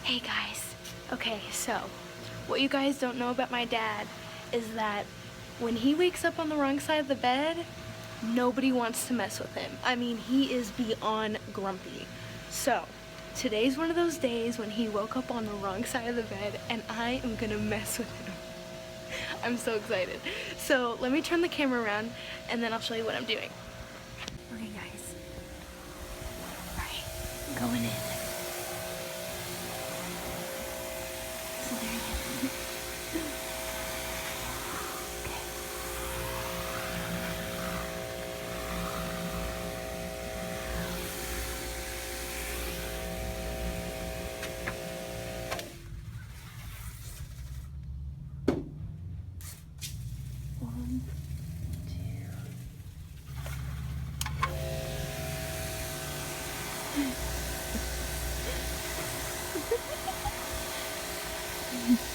Hey guys. Okay, so what you guys don't know about my dad is that when he wakes up on the wrong side of the bed, nobody wants to mess with him. I mean, he is beyond grumpy. So today's one of those days when he woke up on the wrong side of the bed and I am gonna mess with him. I'm so excited. So let me turn the camera around and then I'll show you what I'm doing. Okay guys. Alright, going in. So there he is. Okay. One, two.